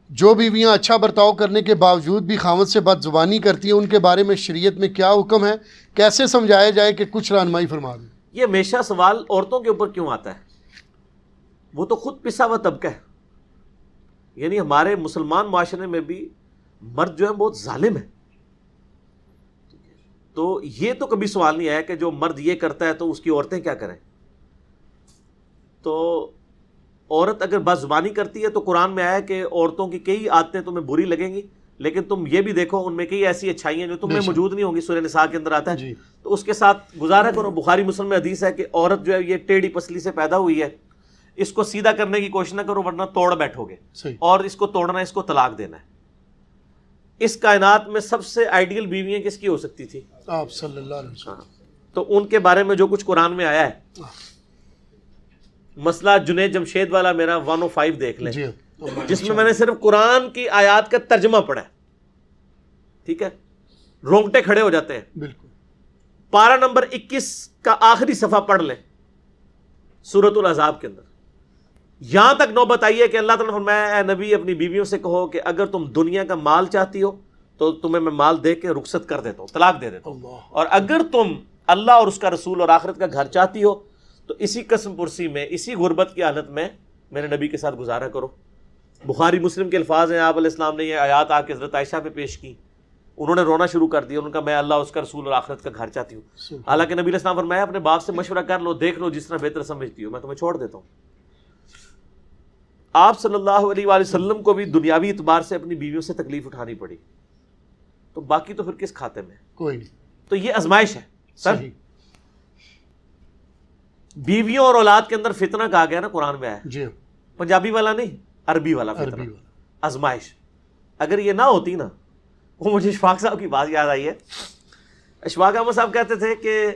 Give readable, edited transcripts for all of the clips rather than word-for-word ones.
جو بیویاں اچھا برتاؤ کرنے کے باوجود بھی خاوند سے بد زبانی کرتی ہیں ان کے بارے میں شریعت میں کیا حکم ہے؟ کیسے سمجھایا جائے کہ کچھ رہنمائی فرما دیں؟ یہ ہمیشہ سوال عورتوں کے اوپر کیوں آتا ہے؟ وہ تو خود پسا ہوا طبقہ ہے. یعنی ہمارے مسلمان معاشرے میں بھی مرد جو ہے بہت ظالم ہے. تو یہ تو کبھی سوال نہیں آیا کہ جو مرد یہ کرتا ہے تو اس کی عورتیں کیا کریں. تو عورت اگر بد زبانی کرتی ہے تو قرآن میں آیا کہ عورتوں کی کئی عادتیں تمہیں بری لگیں گی، لیکن تم یہ بھی دیکھو ان میں کئی ایسی اچھائی ہیں جو تم میں موجود نہیں ہوں گی. سورہ نساء کے اندر آتا ہے. تو اس کے ساتھ گزارا کرو. بخاری مسلم میں حدیث ہے کہ عورت جو ہے یہ ٹیڑھی پسلی سے پیدا ہوئی ہے، اس کو سیدھا کرنے کی کوشش نہ کرو ورنہ توڑ بیٹھو گے، اور اس کو توڑنا ہے، اس کو طلاق دینا ہے. اس کائنات میں سب سے آئیڈیل بیویاں کس کی ہو سکتی تھی؟ آپ صلی اللہ علیہ وسلم. تو ان کے بارے میں جو کچھ قرآن میں آیا ہے، مسئلہ جنید جمشید والا میرا 105 دیکھ لیں، جس میں نے صرف قرآن کی آیات کا ترجمہ پڑھا ہے. ٹھیک ہے، رونگٹے کھڑے ہو جاتے ہیں. بالکل. پارہ نمبر 21 کا آخری صفحہ پڑھ لیں سورۃ الاحزاب کے اندر. یہاں تک نوبت آئی ہے کہ اللہ تعالیٰ نے فرمایا اے نبی اپنی بیویوں سے کہو کہ اگر تم دنیا کا مال چاہتی ہو تو تمہیں میں مال دے کے رخصت کر دیتا ہوں، طلاق دے دیتا ہوں، اور اگر تم اللہ اور اس کا رسول اور آخرت کا گھر چاہتی ہو تو اسی قسم پرسی میں، اسی غربت کی حالت میں میرے نبی کے ساتھ گزارا کرو. بخاری مسلم کے الفاظ ہیں. آپ علیہ السلام نے یہ آیات آ کے حضرت عائشہ پہ پیش کی. انہوں نے رونا شروع کر دیا. انہوں نے کہا میں اللہ اس کا رسول اور آخرت کا گھر چاہتی ہوں. حالانکہ نبی علیہ السلام فرمایا اپنے باپ سے مشورہ کر لو، دیکھ لو جس طرح بہتر سمجھتی ہو، میں تمہیں چھوڑ دیتا ہوں. آپ صلی اللہ علیہ وآلہ وسلم کو بھی دنیاوی اعتبار سے اپنی بیویوں سے تکلیف اٹھانی پڑی، تو باقی تو پھر کس کھاتے میں؟ کوئی نہیں. تو یہ آزمائش ہے سر. بیویوں اور اولاد کے اندر فتنہ کہا گیا نا قرآن میں ہے. پنجابی والا نہیں، عربی والا فتنہ، آزمائش. اگر یہ نہ ہوتی نا، وہ مجھے اشفاق صاحب کی بات یاد آئی ہے. اشفاق احمد صاحب کہتے تھے کہ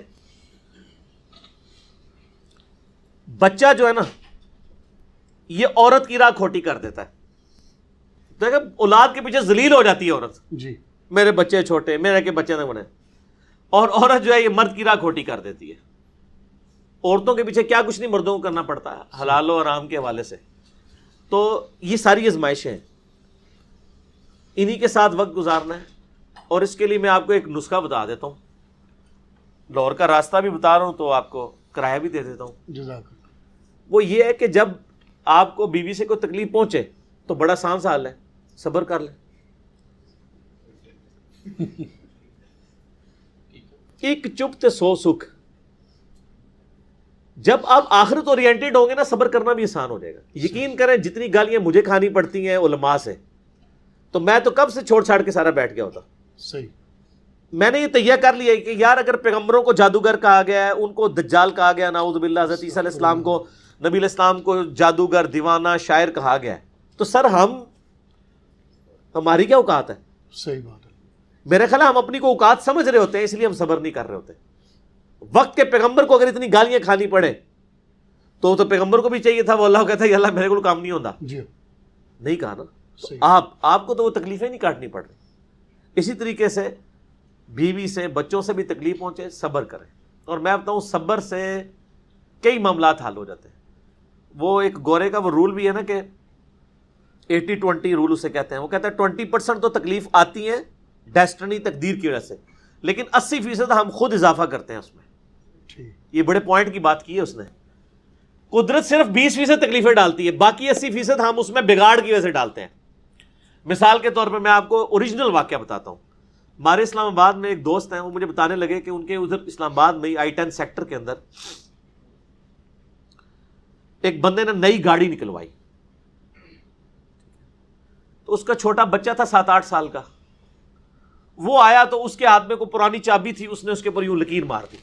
بچہ جو ہے نا یہ عورت کی راہ کھوٹی کر دیتا ہے. دیکھیں اولاد کے پیچھے ذلیل ہو جاتی ہے عورت. جی میرے بچے چھوٹے، میرے کے بچے نہ بنے. اور عورت جو ہے یہ مرد کی راہ کھوٹی کر دیتی ہے. عورتوں کے پیچھے کیا کچھ نہیں مردوں کو کرنا پڑتا ہے حلال و حرام کے حوالے سے. تو یہ ساری آزمائشیں ہیں، انہی کے ساتھ وقت گزارنا ہے. اور اس کے لیے میں آپ کو ایک نسخہ بتا دیتا ہوں. لاہور کا راستہ بھی بتا رہا ہوں تو آپ کو کرایہ بھی دے دیتا ہوں. جزاک اللہ. وہ یہ ہے کہ جب آپ کو بیوی سے کوئی تکلیف پہنچے تو بڑا آسان سا حل ہے، صبر کر لیں. ایک چپ تے 100 سکھ. جب آپ آخرت اورینٹڈ ہوں گے نا، صبر کرنا بھی آسان ہو جائے گا. یقین کریں جتنی گالیاں مجھے کھانی پڑتی ہیں علماء سے، تو میں تو کب سے چھوڑ چھاڑ کے سارا بیٹھ گیا ہوتا. صحیح. میں نے یہ تیہ کر لیا کہ یار اگر پیغمبروں کو جادوگر کہا گیا ہے، ان کو دجال کہا گیا، نعوذ باللہ حضرت عیسیٰ علیہ السلام کو، نبی علیہ السلام کو جادوگر، دیوانہ، شاعر کہا گیا ہے، تو سر ہماری کیا اوقات ہے؟ صحیح بات ہے. میرے خیال ہے ہم اپنی کو اوقات سمجھ رہے ہوتے ہیں، اس لیے ہم صبر نہیں کر رہے ہوتے. وقت کے پیغمبر کو اگر اتنی گالیاں کھانی پڑے تو پیغمبر کو بھی چاہیے تھا، وہ اللہ کہتا ہے کہ اللہ میرے کو کام نہیں ہوتا. جی نہیں کہا نا. تو آپ کو تو وہ تکلیفیں نہیں کاٹنی پڑ رہی. اسی طریقے سے بیوی سے، بچوں سے بھی تکلیف پہنچے، صبر کریں. اور میں بتاؤں صبر سے کئی معاملات حل ہو جاتے ہیں. وہ ایک گورے کا وہ رول بھی ہے نا کہ 80-20 رول اسے کہتے ہیں. وہ کہتا ہے 20% تو تکلیف آتی ہیں ڈیسٹنی، تقدیر کی وجہ سے، لیکن 80% ہم خود اضافہ کرتے ہیں اس میں. یہ بڑے پوائنٹ کی بات کی ہے اس نے. قدرت صرف 20% تکلیفیں ڈالتی ہے، باقی 80% ہم اس میں بگاڑ کی وجہ سے ڈالتے ہیں. مثال کے طور پہ میں آپ کو اوریجنل واقعہ بتاتا ہوں. ہمارے اسلام آباد میں ایک دوست ہیں، وہ مجھے بتانے لگے کہ ان کے ادھر اسلام آباد میں I-10 سیکٹر کے اندر ایک بندے نے نئی گاڑی نکلوائی. تو اس کا چھوٹا بچہ تھا 7-8 سال کا. وہ آیا تو اس کے ہاتھ میں کوئی پرانی چابی تھی، اس نے اس کے اوپر یوں لکیر مار دی.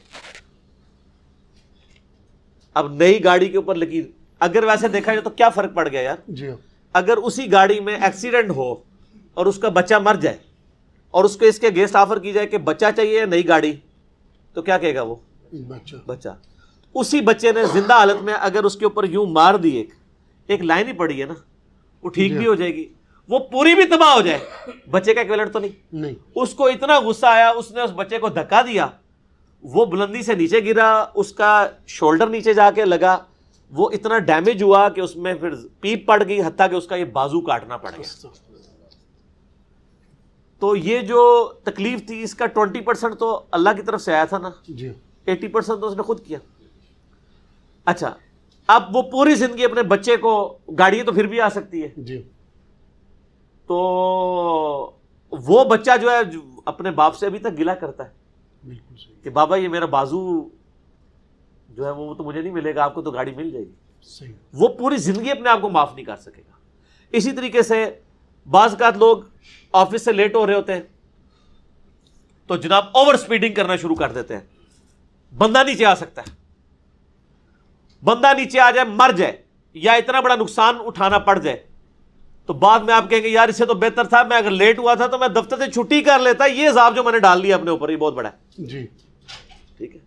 اب نئی گاڑی کے اوپر لکیر، اگر ویسے دیکھا جائے تو کیا فرق پڑ گیا یار؟ جی. اگر اسی گاڑی میں ایکسیڈنٹ ہو اور اس کا بچہ مر جائے اور اس کو اس کے اگینسٹ آفر کی جائے کہ بچہ چاہیے نئی گاڑی، تو کیا کہے گا وہ بچہ؟ اسی بچے نے زندہ حالت میں اگر اس کے اوپر یوں مار دی، ایک لائن ہی پڑی ہے نا، وہ ٹھیک بھی ہو جائے گی، وہ پوری بھی تباہ ہو جائے، بچے کا ایکویلنٹ تو نہیں. اس کو اتنا غصہ آیا، اس نے اس بچے کو دھکا دیا، وہ بلندی سے نیچے گرا، اس کا شولڈر نیچے جا کے لگا، وہ اتنا ڈیمیج ہوا کہ اس میں پھر پیپ پڑ گئی، حتیٰ کہ اس کا یہ بازو کاٹنا پڑ گیا. تو یہ جو تکلیف تھی اس کا 20% تو اللہ کی طرف سے آیا تھا نا، 80% تو اس نے خود کیا. اچھا اب وہ پوری زندگی اپنے بچے کو، گاڑی تو پھر بھی آ سکتی ہے، تو وہ بچہ جو ہے اپنے باپ سے ابھی تک گلہ کرتا ہے کہ بابا یہ میرا بازو جو ہے وہ تو مجھے نہیں ملے گا، آپ کو تو گاڑی مل جائے گی. وہ پوری زندگی اپنے آپ کو معاف نہیں کر سکے گا. اسی طریقے سے بعض اوقات لوگ آفس سے لیٹ ہو رہے ہوتے ہیں تو جناب اوور سپیڈنگ کرنا شروع کر دیتے ہیں. بندہ نیچے آ سکتا ہے، بندہ نیچے آ جائے، مر جائے یا اتنا بڑا نقصان اٹھانا پڑ جائے تو بعد میں آپ کہیں گے یار اس سے تو بہتر تھا میں اگر لیٹ ہوا تھا تو میں دفتر سے چھٹی کر لیتا. یہ عذاب جو میں نے ڈال لیا اپنے اوپر یہ بہت بڑا ہے. جی ٹھیک ہے،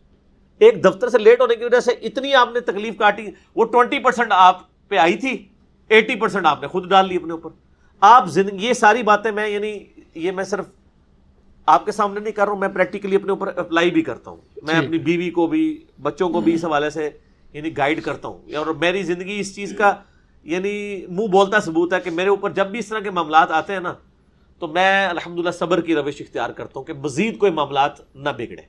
ایک دفتر سے لیٹ ہونے کی وجہ سے اتنی آپ نے تکلیف کاٹی، وہ 20% آپ پہ آئی تھی، 80% آپ نے خود ڈال لی اپنے اوپر. آپ زندگی یہ ساری باتیں میں یعنی یہ میں صرف آپ کے سامنے نہیں کر رہا ہوں، میں پریکٹیکلی اپنے اوپر اپلائی بھی کرتا ہوں. میں اپنی بیوی کو بھی بچوں کو بھی اس حوالے سے یعنی گائیڈ کرتا ہوں، اور میری زندگی اس چیز کا یعنی منہ بولتا ثبوت ہے کہ میرے اوپر جب بھی اس طرح کے معاملات آتے ہیں نا تو میں الحمدللہ صبر کی روش اختیار کرتا ہوں کہ مزید کوئی معاملات نہ بگڑے.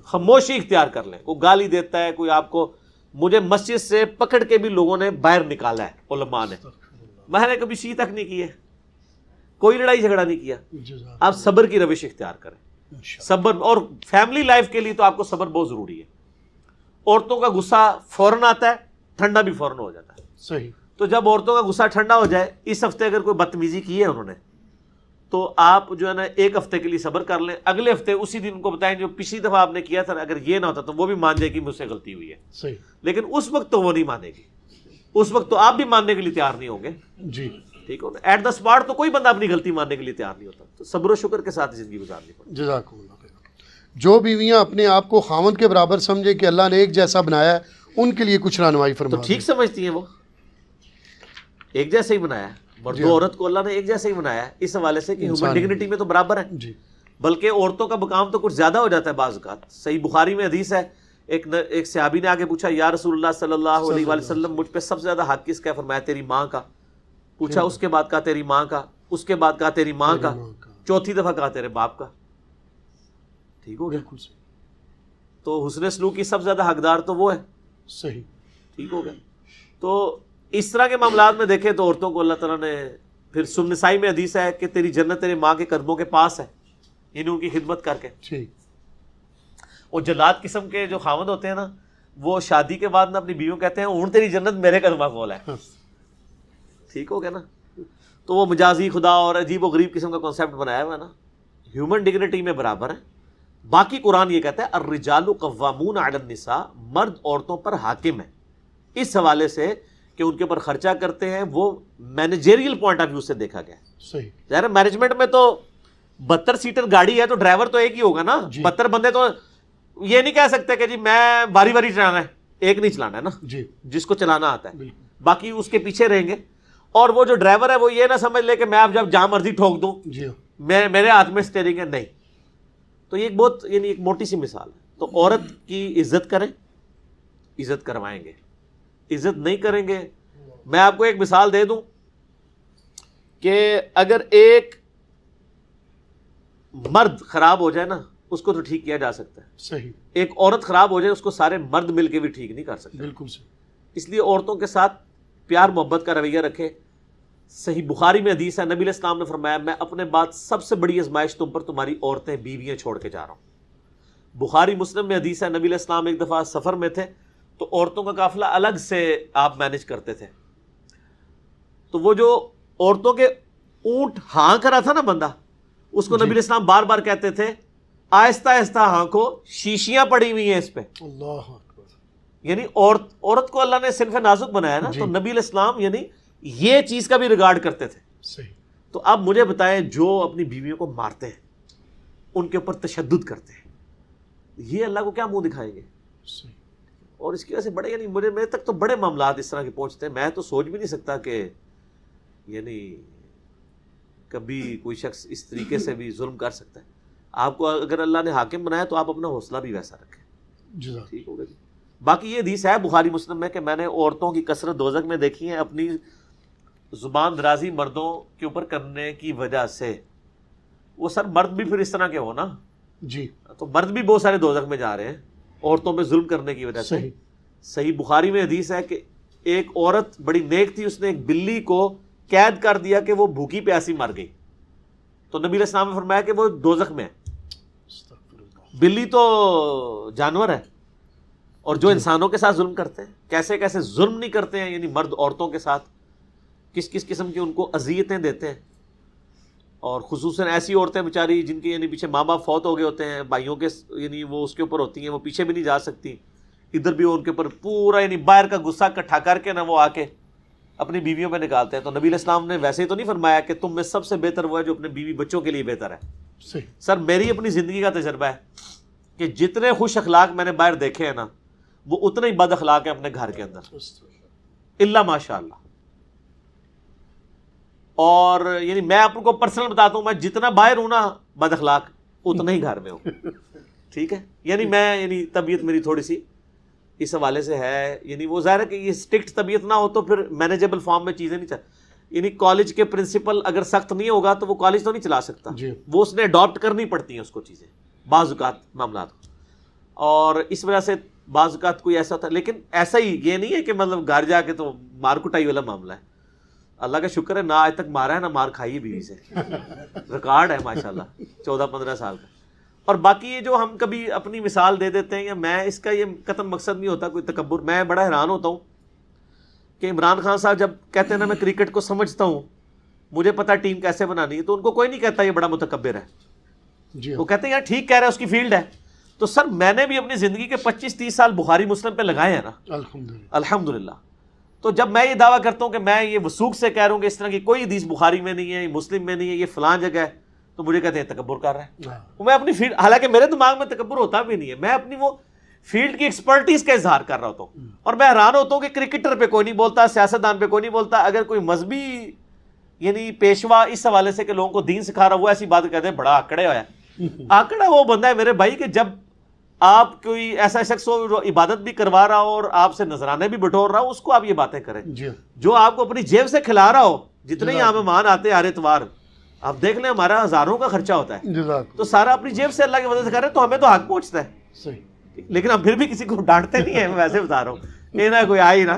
خاموشی اختیار کر لیں. کوئی گالی دیتا ہے، کوئی آپ کو، مجھے مسجد سے پکڑ کے بھی لوگوں نے باہر نکالا ہے علماء نے، میں نے کبھی سی تک نہیں کی ہے، کوئی لڑائی جھگڑا نہیں کیا. آپ صبر کی روش اختیار کریں. صبر، اور فیملی لائف کے لیے تو آپ کو صبر بہت ضروری ہے. عورتوں کا غصہ فوراً آتا ہے، ٹھنڈا بھی فوراً ہو جاتا ہے. صحیح. تو جب عورتوں کا غصہ ٹھنڈا ہو جائے، اس ہفتے اگر کوئی بدتمیزی کی ہے انہوں نے تو آپ جو ہے نا ایک ہفتے کے لیے صبر کر لیں، اگلے ہفتے اسی دن ان کو بتائیں جو پچھلی دفعہ آپ نے کیا تھا اگر یہ نہ ہوتا تو وہ بھی مان جائے گی مجھ سے غلطی ہوئی ہے. صحیح. لیکن اس وقت تو وہ نہیں مانے گی، اس وقت تو آپ بھی ماننے کے لیے تیار نہیں ہوں گے. جی ٹھیک ہو نا، ایٹ دا اسپاٹ تو کوئی بندہ اپنی غلطی ماننے کے لیے تیار نہیں ہوتا. تو صبر و شکر کے ساتھ زندگی گزارنی پڑتی. جزاکم اللہ خیر. جو بیویاں اپنے آپ کو خاوند کے برابر سمجھے کہ اللہ نے ایک جیسا بنایا ہے، ان کے لیے کچھ رہنمائی تو فرما. ٹھیک سمجھتی ہیں، وہ ایک جیسے ہی بنایا ہے، مرد و عورت کو اللہ نے ایک جیسے ہی بنایا ہے اس حوالے سے کہ ہیومن ڈگنیٹی میں تو برابر ہیں. جی. بلکہ عورتوں کا مقام تو کچھ زیادہ ہو جاتا ہے بعض اوقات. صحیح بخاری میں حدیث ہے، ایک صحابی نے آگے پوچھا یا رسول اللہ صلی اللہ علیہ وآلہ وسلم مجھ پہ سب سے زیادہ حق کس کا ہے؟ فرمایا تیری ماں کا. پوچھا اس کے بعد کہا تیری ماں کا، اس کے بعد کہا تیری ماں کا، چوتھی دفعہ کہا تیرے باپ کا. ٹھیک ہو گیا. تو حسن سلوک کی سب سے زیادہ حقدار تو وہ ہے. صحیح. ٹھیک ہو گیا. تو اس طرح کے معاملات میں دیکھیں تو عورتوں کو اللہ تعالیٰ نے پھر سنن نسائی میں حدیث ہے کہ تیری جنت تیرے ماں کے قدموں کے پاس ہے، یعنی ان کی خدمت کر کے. ٹھیک. اور جلاد قسم کے جو خاوند ہوتے ہیں نا، وہ شادی کے بعد نا اپنی بیویوں کہتے ہیں اون تیری جنت میرے قدمہ کول ہے. ٹھیک ہو گیا نا. تو وہ مجازی خدا اور عجیب و غریب قسم کا کانسیپٹ بنایا ہوا ہے نا. ہیومن ڈگنیٹی میں برابر ہے. باقی قرآن یہ کہتا ہے الرجال قوامون علی النساء، مرد عورتوں پر حاکم ہے، اس حوالے سے کہ ان کے اوپر خرچہ کرتے ہیں. وہ مینیجریل پوائنٹ آف ویو سے دیکھا گیا. صحیح. ظاہر مینجمنٹ میں تو 72 سیٹر گاڑی ہے تو ڈرائیور تو ایک ہی ہوگا نا. 72 بندے تو یہ نہیں کہہ سکتے کہ جی میں باری باری چلانا ہے، ایک نہیں چلانا ہے نا. جی. جس کو چلانا آتا ہے باقی اس کے پیچھے رہیں گے. اور وہ جو ڈرائیور ہے وہ یہ نہ سمجھ لے کہ میں اب جب جہاں مرضی ٹھوک دوں جی میرے ہاتھ میں اسٹیئرنگ ہے، نہیں. تو یہ ایک بہت یعنی ایک موٹی سی مثال ہے. تو عورت کی عزت کریں، عزت کروائیں گے. عزت نہیں کریں گے، میں آپ کو ایک مثال دے دوں کہ اگر ایک مرد خراب ہو جائے نا اس کو تو ٹھیک کیا جا سکتا ہے. صحیح. ایک عورت خراب ہو جائے اس کو سارے مرد مل کے بھی ٹھیک نہیں کر سکتے. بالکل صحیح. اس لیے عورتوں کے ساتھ پیار محبت کا رویہ رکھے. صحیح بخاری میں حدیث ہے، نبی علیہ السلام نے فرمایا میں اپنے بعد سب سے بڑی آزمائش تم پر تمہاری عورتیں بیویاں چھوڑ کے جا رہا ہوں. بخاری مسلم میں حدیث ہے، نبی علیہ السلام ایک دفعہ سفر میں تھے تو عورتوں کا قافلہ الگ سے آپ مینج کرتے تھے. تو وہ جو عورتوں کے اونٹ ہانک رہا تھا نا بندہ، اس کو نبی علیہ السلام بار بار کہتے تھے آہستہ آہستہ ہانکو، شیشیاں پڑی ہوئی ہیں اس پہ. اللہ اکبر. یعنی عورت کو اللہ نے صنف نازک بنایا نا. تو نبی علیہ السلام یعنی یہ چیز کا بھی ریگارڈ کرتے تھے. صحیح. تو اب مجھے بتائیں جو اپنی بیویوں کو مارتے ہیں، ان کے اوپر تشدد کرتے ہیں، یہ اللہ کو کیا منہ دکھائیں گے؟ صحیح. اور اس کی وجہ سے بڑے یعنی میرے تک تو بڑے معاملات اس طرح کے پہنچتے ہیں. میں تو سوچ بھی نہیں سکتا کہ یعنی کبھی کوئی شخص اس طریقے سے بھی ظلم کر سکتا ہے. آپ کو اگر اللہ نے حاکم بنایا تو آپ اپنا حوصلہ بھی ویسا رکھیں. جزاک. ٹھیک ہوگا جی. باقی یہ حدیث ہے بخاری مسلم میں کہ میں نے عورتوں کی کثرت دوزخ میں دیکھی ہے اپنی زبان درازی مردوں کے اوپر کرنے کی وجہ سے. وہ سر مرد بھی پھر اس طرح کے ہو نا جی, تو مرد بھی بہت سارے دوزخ میں جا رہے ہیں عورتوں پہ ظلم کرنے کی وجہ سے. صحیح بخاری میں حدیث ہے کہ ایک عورت بڑی نیک تھی, اس نے ایک بلی کو قید کر دیا کہ وہ بھوکی پیاسی مر گئی, تو نبی علیہ السلام نے فرمایا کہ وہ دوزخ میں ہے. بلی تو جانور ہے, اور جو انسانوں کے ساتھ ظلم کرتے ہیں, کیسے کیسے ظلم نہیں کرتے ہیں, یعنی مرد عورتوں کے ساتھ کس کس قسم کی ان کو اذیتیں دیتے ہیں. اور خصوصاً ایسی عورتیں بیچاری جن کے یعنی پیچھے ماں باپ فوت ہو گئے ہوتے ہیں, بھائیوں کے یعنی وہ اس کے اوپر ہوتی ہیں, وہ پیچھے بھی نہیں جا سکتی, ادھر بھی ان کے اوپر پورا یعنی باہر کا غصہ اکٹھا کر کے نا وہ آ کے اپنی بیویوں پہ نکالتے ہیں. تو نبی علیہ السلام نے ویسے ہی تو نہیں فرمایا کہ تم میں سب سے بہتر وہ ہے جو اپنے بیوی بچوں کے لیے بہتر ہے. سر میری اپنی زندگی کا تجربہ ہے کہ جتنے خوش اخلاق میں نے باہر دیکھے ہیں نا, وہ اتنے ہی بد اخلاق ہیں اپنے گھر کے اندر, اللہ ماشاء اللہ. اور یعنی میں آپ کو پرسنل بتاتا ہوں, میں جتنا باہر ہوں نا بد اخلاق, اتنا ہی گھر میں ہوں. ٹھیک ہے, یعنی میں یعنی طبیعت میری تھوڑی سی اس حوالے سے ہے, یعنی وہ ظاہر ہے کہ یہ اسٹرکٹ طبیعت نہ ہو تو پھر مینیجبل فارم میں چیزیں نہیں یعنی کالج کے پرنسپل اگر سخت نہیں ہوگا تو وہ کالج تو نہیں چلا سکتا, وہ اس نے اڈاپٹ کرنی پڑتی ہیں اس کو چیزیں بعض اوقات معاملات. اور اس وجہ سے بعض اوقات کوئی ایسا ہوتا ہے, لیکن ایسا ہی یہ نہیں ہے کہ مطلب گھر جا کے تو مار کٹائی والا معاملہ ہے. اللہ کا شکر ہے نہ آج تک مارا ہے نہ مار کھائی ہے بیوی سے, ریکارڈ ہے ماشاءاللہ 14-15 سال کا. اور باقی یہ جو ہم کبھی اپنی مثال دے دیتے ہیں, یا میں اس کا یہ قطعاً مقصد نہیں ہوتا کوئی تکبر. میں بڑا حیران ہوتا ہوں کہ عمران خان صاحب جب کہتے ہیں نا میں کرکٹ کو سمجھتا ہوں, مجھے پتا ٹیم کیسے بنانی ہے, تو ان کو کوئی نہیں کہتا یہ بڑا متکبر ہے. وہ کہتے ہیں یار ٹھیک کہہ رہے ہیں, اس کی فیلڈ ہے. تو سر میں نے بھی اپنی زندگی کے 25-30 سال بخاری مسلم پہ لگائے ہیں نا, الحمدللہ. تو جب میں یہ دعویٰ کرتا ہوں کہ میں یہ وثوق سے کہہ رہا ہوں کہ اس طرح کی کوئی حدیث بخاری میں نہیں ہے, مسلم میں نہیں ہے, یہ فلان جگہ ہے, تو مجھے کہتے ہیں تکبر کر رہا ہے. میں اپنی فیلڈ, حالانکہ میرے دماغ میں تکبر ہوتا بھی نہیں ہے, میں اپنی وہ فیلڈ کی ایکسپرٹیز کا اظہار کر رہا ہوتا ہوں. اور میں حیران ہوتا ہوں کہ کرکٹر پہ کوئی نہیں بولتا, سیاستدان پہ کوئی نہیں بولتا. اگر کوئی مذہبی یعنی پیشوا اس حوالے سے کہ لوگوں کو دین سکھا رہا, وہ ایسی بات کہتے ہیں بڑا آکڑے ہوا ہے. آکڑا وہ بندہ ہے میرے بھائی کہ جب آپ کوئی ایسا شخص ہو جو عبادت بھی کروا رہا ہو اور آپ سے نذرانے بھی بٹور رہا ہو, اس کو آپ یہ باتیں کریں. جو آپ کو اپنی جیب سے کھلا رہا ہو, جتنے ہی مہمان آتے ہیں ہر اتوار, آپ دیکھ لیں ہمارا ہزاروں کا خرچہ ہوتا ہے, تو سارا اپنی جیب سے اللہ کی مدد سے کر رہے ہیں, تو ہمیں تو حق پہنچتا ہے. لیکن ہم پھر بھی کسی کو ڈانٹتے نہیں ہیں, میں ویسے بتا رہا ہوں یہ نہ کوئی آئی نا.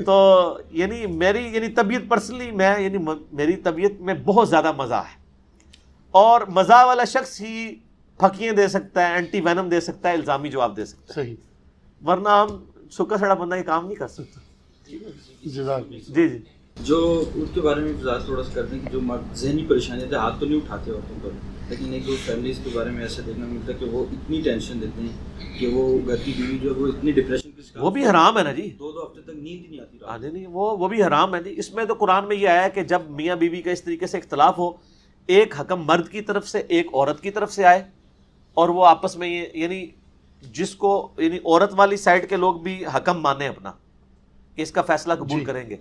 تو یعنی میری یعنی طبیعت پرسنلی میں یعنی میری طبیعت میں بہت زیادہ مزہ ہے, اور مزہ والا شخص ہی پھکیاں دے سکتا ہے, اینٹی وینم دے سکتا ہے, الزامی جواب دے سکتا ہے. ورنہ ہم سکا سڑا بندہ یہ کام نہیں کر سکتا. جی جی جو ان کے بارے میں وضاحت تھوڑا سا کرتے ہیں کہ جو ذہنی پریشانیاں تھے, ہاتھ تو نہیں اٹھاتے عورتوں پر, لیکن ایک دو فیملیز کے بارے میں ایسا دیکھنا ملتا ہے کہ وہ اتنی ٹینشن دیتے ہیں کہ وہ گھر کی بیوی جو ہے وہ اتنی ڈپریشن کی شکار, وہ بھی حرام ہے نا جی, 2 ہفتے تک نیند ہی نہیں آتی. نہیں وہ بھی حرام ہے جی. اس میں تو قرآن میں یہ آیا ہے کہ جب میاں بیوی کا اس طریقے سے اختلاف ہو, ایک حکم مرد کی طرف سے ایک عورت کی طرف سے آئے, اور وہ آپس میں یہ یعنی جس کو یعنی عورت والی سائڈ کے لوگ بھی حکم مانیں اپنا کہ اس کا فیصلہ قبول کریں گے,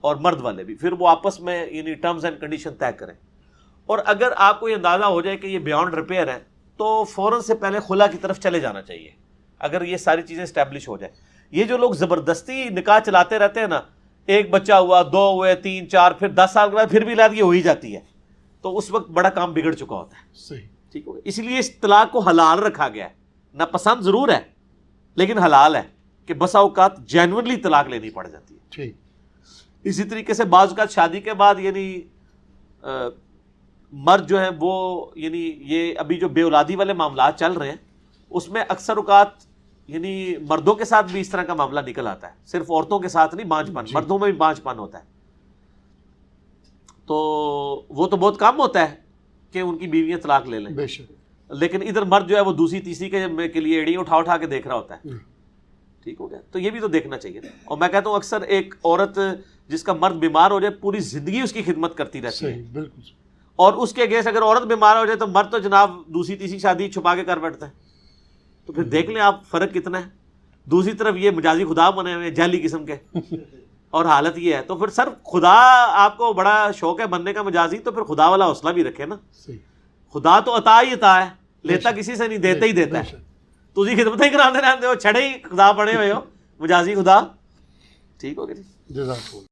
اور مرد والے بھی, پھر وہ آپس میں یعنی ٹرمز اینڈ کنڈیشن طے کریں. اور اگر آپ کو یہ اندازہ ہو جائے کہ یہ بیانڈ ریپیئر ہے, تو فوراً سے پہلے خلا کی طرف چلے جانا چاہیے, اگر یہ ساری چیزیں اسٹیبلش ہو جائے. یہ جو لوگ زبردستی نکاح چلاتے رہتے ہیں نا, ایک بچہ ہوا, 2 ہوئے, 3 4, پھر 10 سال کے بعد پھر بھی اولاد یہ ہو ہی جاتی ہے, تو اس وقت بڑا کام بگڑ چکا ہوتا ہے. صحیح, ٹھیک ہو گیا. اس لیے اس طلاق کو حلال رکھا گیا ہے, ناپسند ضرور ہے لیکن حلال ہے, کہ بسا اوقات جینورلی طلاق لینی پڑ جاتی ہے. ٹھیک. اسی طریقے سے بعض اوقات شادی کے بعد یعنی مرد جو ہیں وہ یعنی یہ ابھی جو بے اولادی والے معاملات چل رہے ہیں, اس میں اکثر اوقات یعنی مردوں کے ساتھ بھی اس طرح کا معاملہ نکل آتا ہے, صرف عورتوں کے ساتھ نہیں, بانجھ پن مردوں میں بھی بانجھ پن ہوتا ہے. تو وہ تو بہت کم ہوتا ہے کہ ان کی بیویاں طلاق لے لیں, لیکن ادھر مرد جو ہے وہ دوسری تیسری کے لیے ایڑیاں اٹھا کے دیکھ رہا ہوتا ہے. ٹھیک ہو گیا. تو یہ بھی تو دیکھنا چاہیے. اور میں کہتا ہوں اکثر ایک عورت جس کا مرد بیمار ہو جائے, پوری زندگی اس کی خدمت کرتی رہتی ہے, اور اس کے اگینسٹ اگر عورت بیمار ہو جائے تو مرد تو جناب دوسری تیسری شادی چھپا کے کر بیٹھتا ہے. تو پھر دیکھ لیں آپ فرق کتنا ہے. دوسری طرف یہ مجازی خدا بنے ہوئے جعلی قسم کے, اور حالت یہ ہے. تو پھر سر خدا آپ کو بڑا شوق ہے بننے کا مجازی, تو پھر خدا والا حوصلہ بھی رکھے نا. خدا تو عطا ہی عطا ہے, لیتا کسی سے نہیں, دیتا ہی دیتا ہے. تسی خدمتیں کرانے رہتے ہو, چھڑے ہی خدا بنے ہوئے ہو, مجازی خدا. ٹھیک ہو گیا جی. جزاک اللہ.